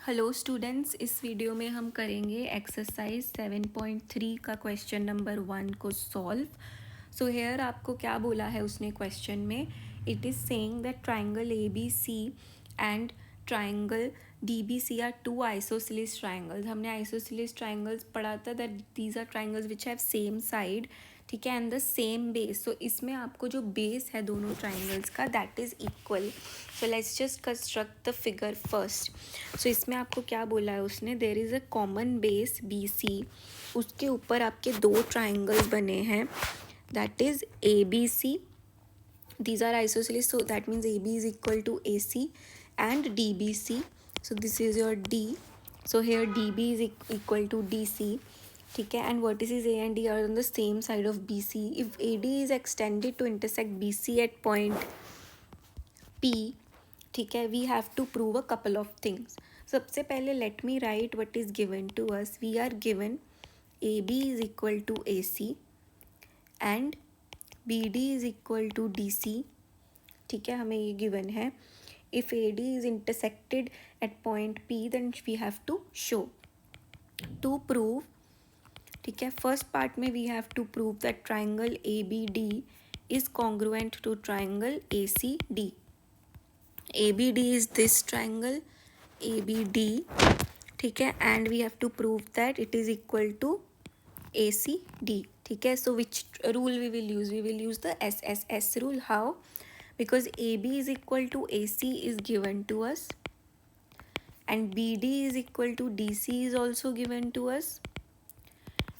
Hello students, इस video में हम करेंगे एक्सरसाइज 7.3 का क्वेश्चन नंबर 1 को सॉल्व। सो हेयर आपको क्या बोला है उसने क्वेश्चन में? It is saying that triangle A B C and triangle D B C are two isosceles triangles. हमने आइसोसेलेस ट्राइंगल्स पढ़ा था that these are triangles which have same side, ठीक है, and the same base. So इसमें आपको जो base है दोनों ट्राइंगल्स का that is equal. So let's just construct the figure first. So इसमें आपको क्या बोला है उसने? There is a common base B C, उसके ऊपर आपके दो ट्राइंगल्स बने हैं that is A B C. These are isosceles, so that means AB is equal to AC and DBC. So this is your D. So here DB is equal to DC. ठीक है, and vertices A and D are on the same side of BC. If AD is extended to intersect BC at point P, ठीक है, we have to prove a couple of things. सबसे पहले let me write what is given to us. We are given AB is equal to AC and BD is equal to DC. ठीक है, हमें ये given है. If AD is intersected at point P, then we have to show. To prove, ठीक है, first part में we have to prove that triangle ABD is congruent to triangle ACD. ABD is this triangle ABD, ठीक है, and we have to prove that it is equal to ACD. ठीक है, so which rule we will use? We will use the SSS rule. How? Because AB is equal to AC is given to us and BD is equal to DC is also given to us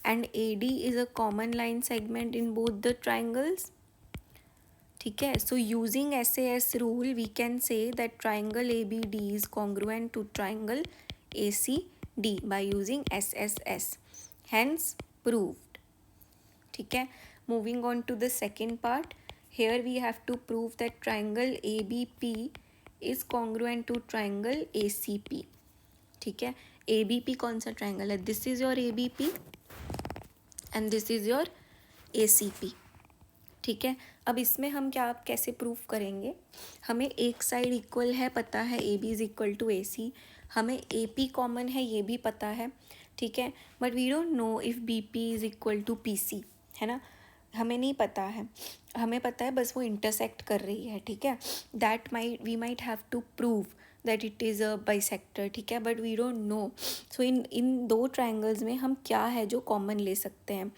and AD is a common line segment in both the triangles. ठीक है, so using SAS rule we can say that triangle ABD is congruent to triangle ACD by using SSS, hence proved. ठीक है, moving on to the second part. Here we have to prove that triangle ABP is congruent to triangle ACP. ठीक है, ABP कौन सा triangle है? This is your ABP and this is your ACP. ठीक है, अब इसमें हम क्या कैसे प्रूफ करेंगे? हमें एक साइड इक्वल है, पता है AB is equal to AC, हमें AP कॉमन है ये भी पता है, ठीक है, but we don't know if BP is equal to PC, है ना, हमें नहीं पता है. हमें पता है बस वो इंटरसेक्ट कर रही है, ठीक है, that we might have to prove that it is a bisector, ठीक है, but we don't know. So इन दो ट्राइंगल्स में हम क्या है जो कॉमन ले सकते हैं?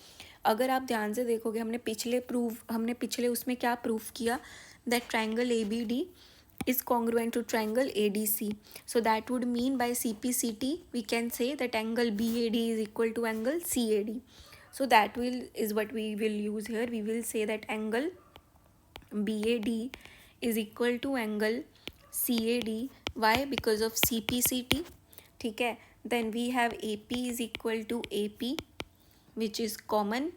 अगर आप ध्यान से देखोगे हमने पिछले उसमें क्या प्रूफ किया? That triangle ABD is congruent to triangle ADC. So that would mean by CPCT we can say that angle BAD is equal to angle CAD. So that is what we will use here. We will say that angle BAD is equal to angle CAD. Why? Because of CPCT. ठीक है, then we have AP is equal to AP which is common,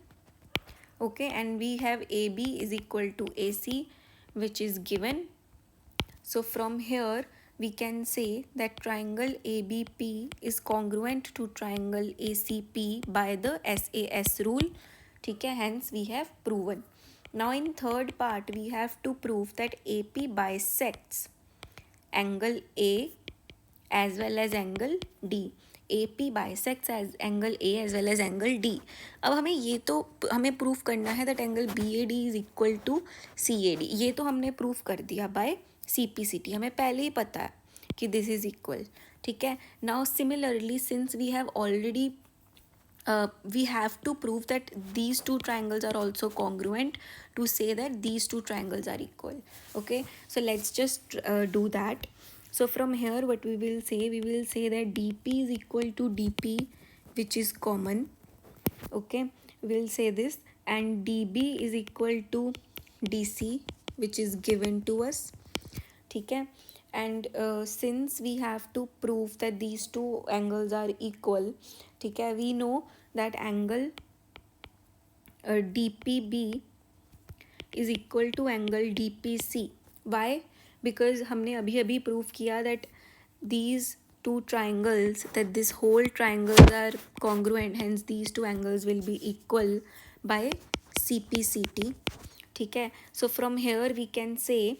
okay, and we have AB is equal to AC which is given. So from here we can say that triangle ABP is congruent to triangle ACP by the SAS rule, ठीक है, hence we have proven. Now in third part we have to prove that AP bisects angle A as well as angle D. AP bisects as angle A as well as angle D. अब हमें proof करना है that angle BAD is equal to CAD. ये तो हमने proof कर दिया by CPCT, हमें पहले ही पता है कि this is equal, ठीक है. Now similarly since we have already we have to prove that these two triangles are also congruent to say that these two triangles are equal. Okay, so let's just do that. So from here what we will say that DP is equal to DP which is common, okay, we will say this, and DB is equal to DC which is given to us, ठीक है, and since we have to prove that these two angles are equal, ठीक है, we know that angle DPB is equal to angle DPC. Why? Because हमने अभी proof किया that these two triangles, that this whole triangles are congruent, hence these two angles will be equal by CPCT, ठीक है. So from here we can say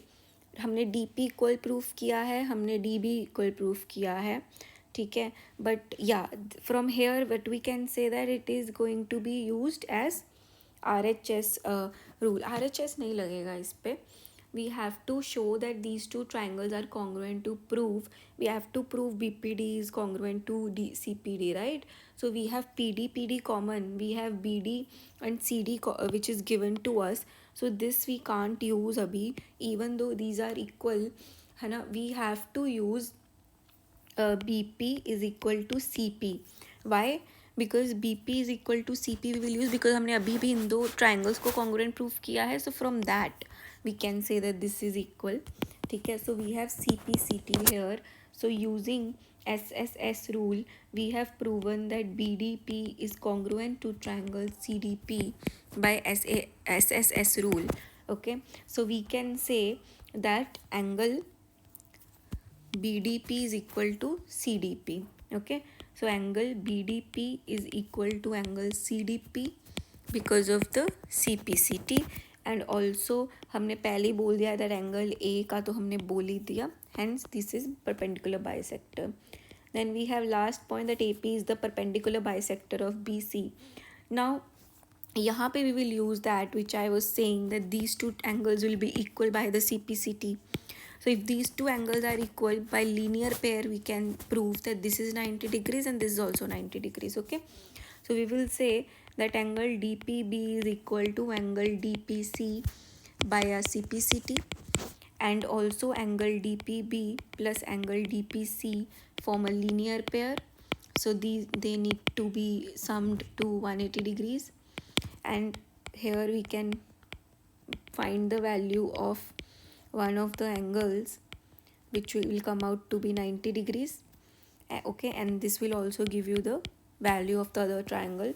हमने DP equal proof किया है, हमने DB equal proof किया है, ठीक है. But yeah, from here what we can say that it is going to be used as RHS rule. RHS नहीं लगेगा इस पे. We have to show that these two triangles are congruent to prove. We have to prove BPD is congruent to CPD, right? So we have PD common, we have BD and CD which is given to us. So this we can't use abhi, even though these are equal, है ना. We have to use BP is equal to CP. Why? Because BP is equal to CP we will use because हमने अभी भी इन दो triangles को congruent proof किया है. So from that we can say that this is equal. ठीक है. So we have CP/CT here. So using SSS rule we have proven that BDP is congruent to triangle CDP by SSS rule. Okay. So we can say that angle BDP is equal to CDP. Okay, so angle BDP is equal to angle CDP because of the CPCT. And also हमने पहले बोल दिया that angle A का तो हमने बोल ही दिया, hence this is perpendicular bisector. Then we have last point that AP is the perpendicular bisector of BC. Now यहाँ पे we will use that which I was saying that these two angles will be equal by the CPCT. So if these two angles are equal by linear pair, we can prove that this is 90 degrees and this is also 90 degrees. Okay. So we will say that angle DPB is equal to angle DPC by a CPCT, and also angle DPB plus angle DPC form a linear pair. So they need to be summed to 180 degrees. And here we can find the value of one of the angles which will come out to be 90 degrees. Okay, and this will also give you the value of the other triangle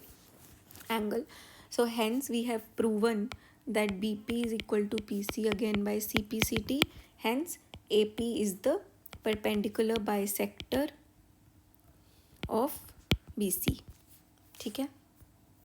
angle. So hence we have proven that BP is equal to PC again by CPCT. Hence AP is the perpendicular bisector of BC. ठीक है.